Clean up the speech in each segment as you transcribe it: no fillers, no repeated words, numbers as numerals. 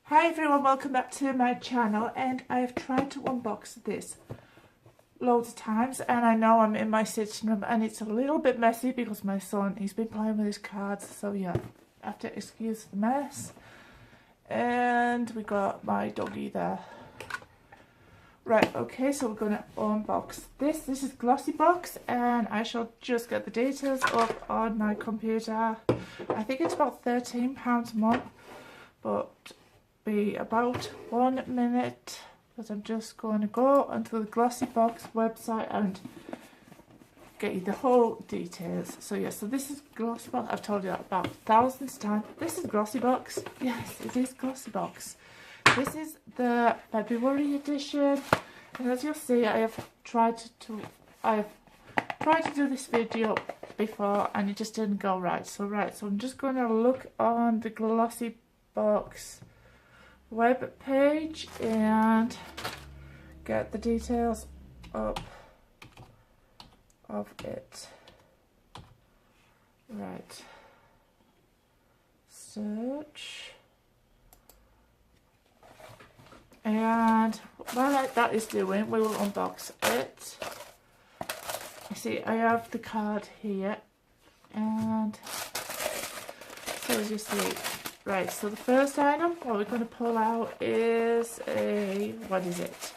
Hi everyone, welcome back to my channel, and I have tried to unbox this loads of times, and I know I'm in my sitting room and it's a little bit messy because my son, he's been playing with his cards, so yeah, I have to excuse the mess. And we got my doggy there. Right, okay, so we're going to unbox this. This is Glossybox, and I shall just get the details up on my computer. I think it's about £13 a month, but be about 1 minute, because I'm just going to go onto the Glossybox website and get you the whole details. So yeah, so this is Glossybox. I've told you that about thousands of times. This is Glossybox. Yes, it is Glossybox. This is the February edition, and as you'll see, I have tried to do this video before and it just didn't go right. So I'm just going to look on the Glossybox web page and get the details up of it. Right, search, and while that is doing, we will unbox it. You see, I have the card here, and so as you see, right, so the first item, what we're going to pull out is a, what is it?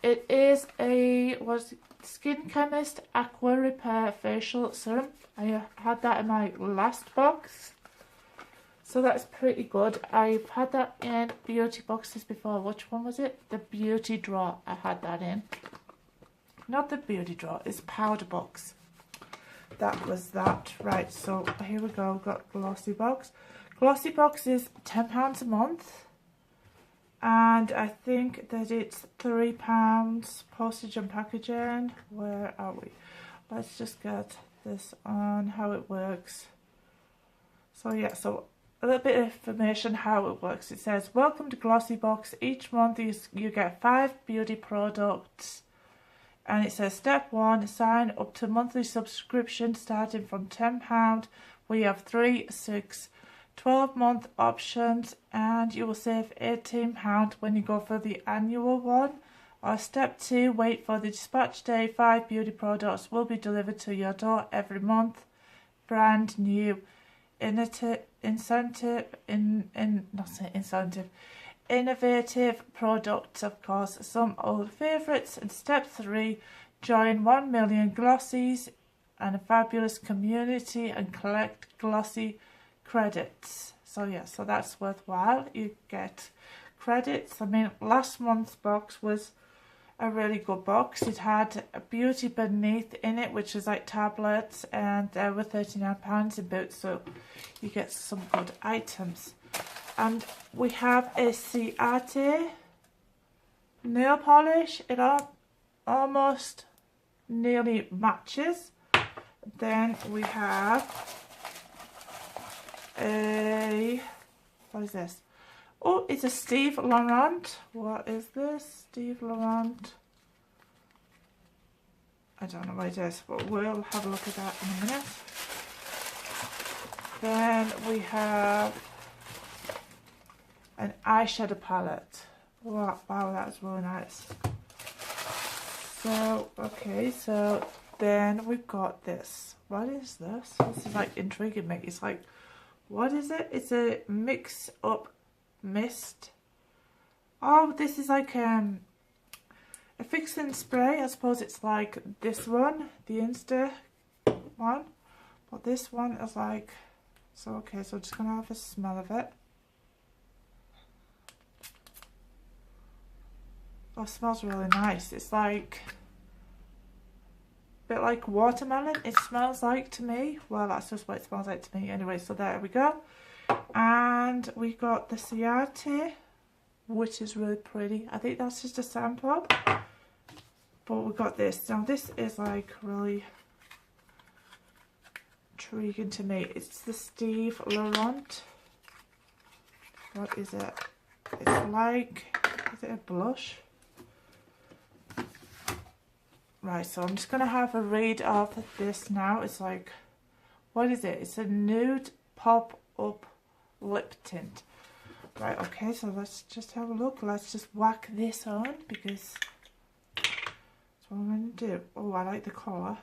It is a, Skin Chemist Aqua Repair Facial Serum. I had that in my last box, so that's pretty good. I've had that in beauty boxes before. Which one was it? The beauty drawer I had that in. Not the beauty drawer, it's powder box. That was that. Right, so here we go, we've got Glossybox. Glossybox is £10 a month, and I think that it's £3 postage and packaging. Where are we? Let's just get this on how it works. So yeah, so a little bit of information how it works. It says, welcome to Glossybox. Each month you get 5 beauty products. And it says, step 1, sign up to monthly subscription starting from £10. We have 3, 6, 12-month options, and you will save £18 when you go for the annual one. Or step 2, wait for the dispatch day. 5 beauty products will be delivered to your door every month. Brand new, innovative products, of course, some old favourites. And step 3, join 1 million glossies and a fabulous community and collect glossy credits. So yeah, so that's worthwhile. You get credits. I mean, last month's box was a really good box. It had a beauty beneath in it, which is like tablets, and they were £39 in both, so you get some good items. And we have a Ciate nail polish. It almost nearly matches. Then we have a, what is this? Oh, it's a Steve Laurent. What is this? Steve Laurent. I don't know what it is, but we'll have a look at that in a minute. Then we have an eyeshadow palette. Wow, that's really nice. So, okay, so then we've got this. What is this? This is like intriguing me. It's like, what is it? It's a mix up mist. Oh, this is like a fixing spray. I suppose it's like this one, the Insta one. But this one is like, so okay, so I'm just gonna have a smell of it. Oh, it smells really nice. It's like a bit like watermelon, it smells like to me. Well, that's just what it smells like to me anyway. So there we go. And we got the Ciate, which is really pretty. I think that's just a sample, but we got this. Now this is like really intriguing to me. It's the Steve Laurent. What is it? It's like, is it a blush? Right, so I'm just going to have a read of this now. It's like, what is it? It's a nude pop-up lip tint. Right, okay, so let's just have a look. Let's just whack this on because that's what I'm going to do. Oh, I like the colour.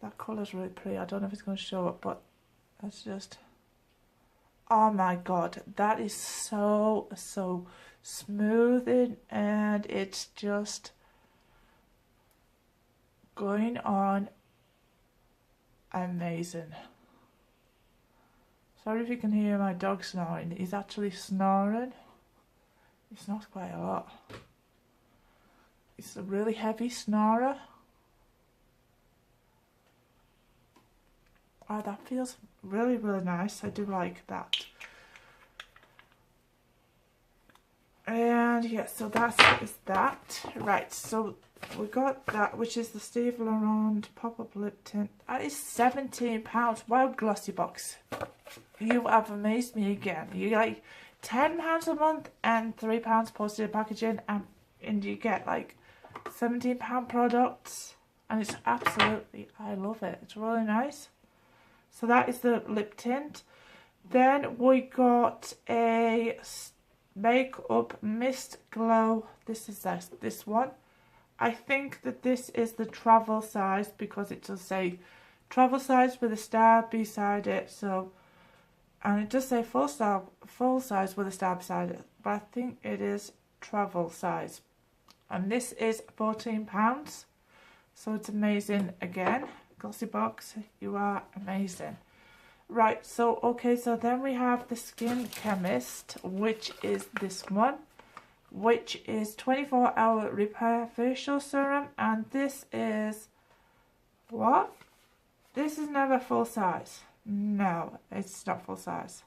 That colour's really pretty. I don't know if it's going to show up, but let's just... Oh my god, that is so smoothing, and it's just going on amazing. Sorry if you can hear my dog snoring. He's actually snoring. He snores quite a lot. He's a really heavy snorer. Oh, that feels really nice. I do like that. And yeah, so that is that. Right, so we got that, which is the Steve Laurent pop-up lip tint. That is £17. Wow, Glossybox, you have amazed me again. You like £10 a month and £3 postage and packaging, and you get like £17 products, and it's absolutely, I love it. It's really nice. So that is the lip tint. Then we got a makeup mist glow. This is this one. I think that this is the travel size because it does say travel size with a star beside it. So, and it does say full size with a star beside it. But I think it is travel size. And this is £14. So it's amazing again. Glossybox, you are amazing. Right, so okay, so then we have the Skin Chemist, which is this one, which is 24-hour repair facial serum, and this is what? This is never full size. No, it's not full size.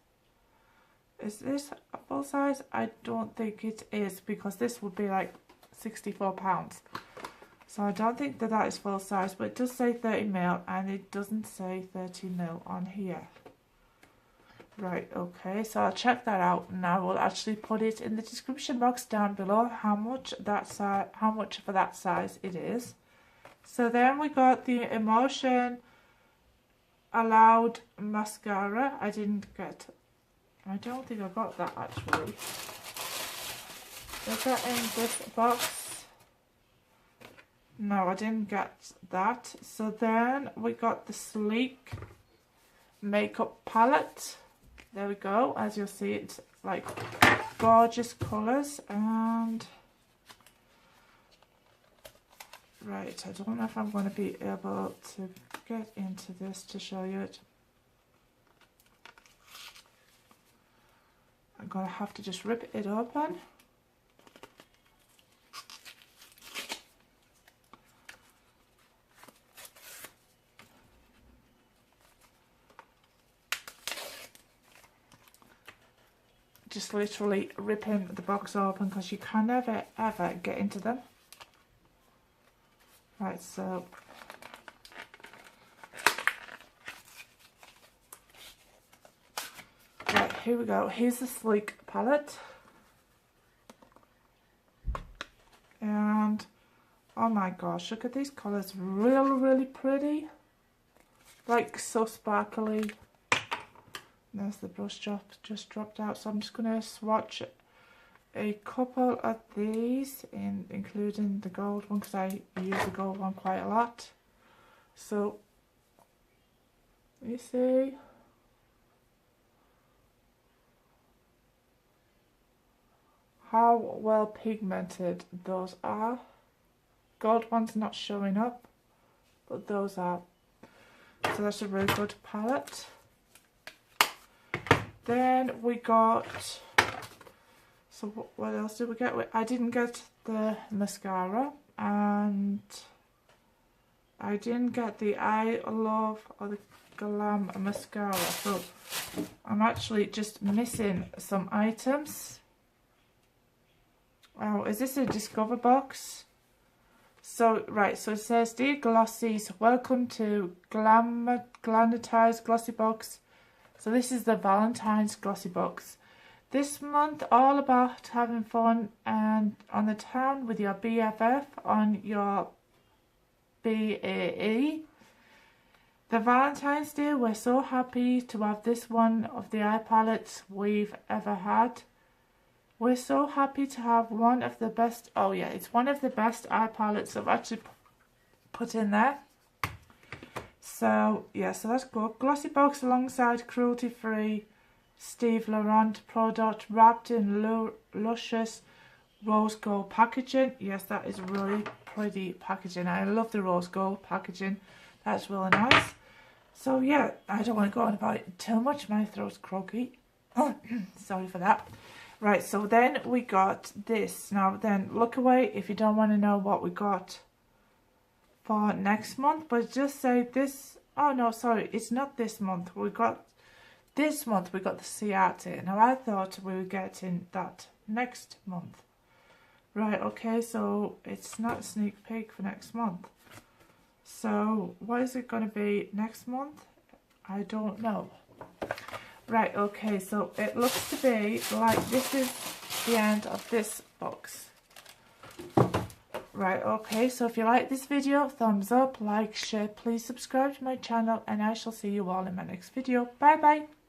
Is this a full size? I don't think it is, because this would be like £64. So I don't think that that is full size, but it does say 30ml and it doesn't say 30ml on here. Right, okay, so I'll check that out and I will actually put it in the description box down below how much for that size it is. So then we got the Emotion Allowed mascara. I don't think I got that actually. Is that in this box? No, I didn't get that. So then we got the Sleek Makeup Palette. There we go. As you'll see, it's like gorgeous colours. And right, I don't know if I'm going to be able to get into this to show you it. I'm going to have to just rip it open. Just literally ripping the box open because you can never ever get into them. Right, so right, here we go. Here's the Sleek palette, and oh my gosh, look at these colours. Really pretty, like so sparkly. There's the brush just dropped out, so I'm just going to swatch a couple of these, including the gold one, because I use the gold one quite a lot. So, you see, how well pigmented those are. Gold one's not showing up, but those are. So that's a really good palette. Then we got, so what else did we get? I didn't get the mascara, and I didn't get the I Love or the Glam mascara, so I'm actually just missing some items. Oh, is this a Discover box? So, right, so it says, Dear Glossies, welcome to Glamatize Glossybox. So this is the Valentine's Glossybox. This month, all about having fun and on the town with your BFF on your BAE. the Valentine's Day, we're so happy to have this one of the eye palettes we've ever had. We're so happy to have one of the best, oh yeah, it's one of the best eye palettes I've actually put in there. So yeah, so that's good. Glossybox alongside cruelty-free Steve Laurent product wrapped in luscious rose gold packaging. Yes, that is really pretty packaging. I love the rose gold packaging. That's really nice. So yeah, I don't want to go on about it too much. My throat's croaky. Sorry for that. Right, so then we got this. Now then, look away if you don't want to know what we got for next month. But just say this. Oh no, sorry, it's not this month. We got this month. We got the Ciate. Now I thought we were getting that next month. Right, okay, so it's not a sneak peek for next month. So what is it going to be next month? I don't know. Right, okay, so it looks to be like this is the end of this box. Right, okay, so if you like this video, thumbs up, like, share, please subscribe to my channel, and I shall see you all in my next video. Bye bye.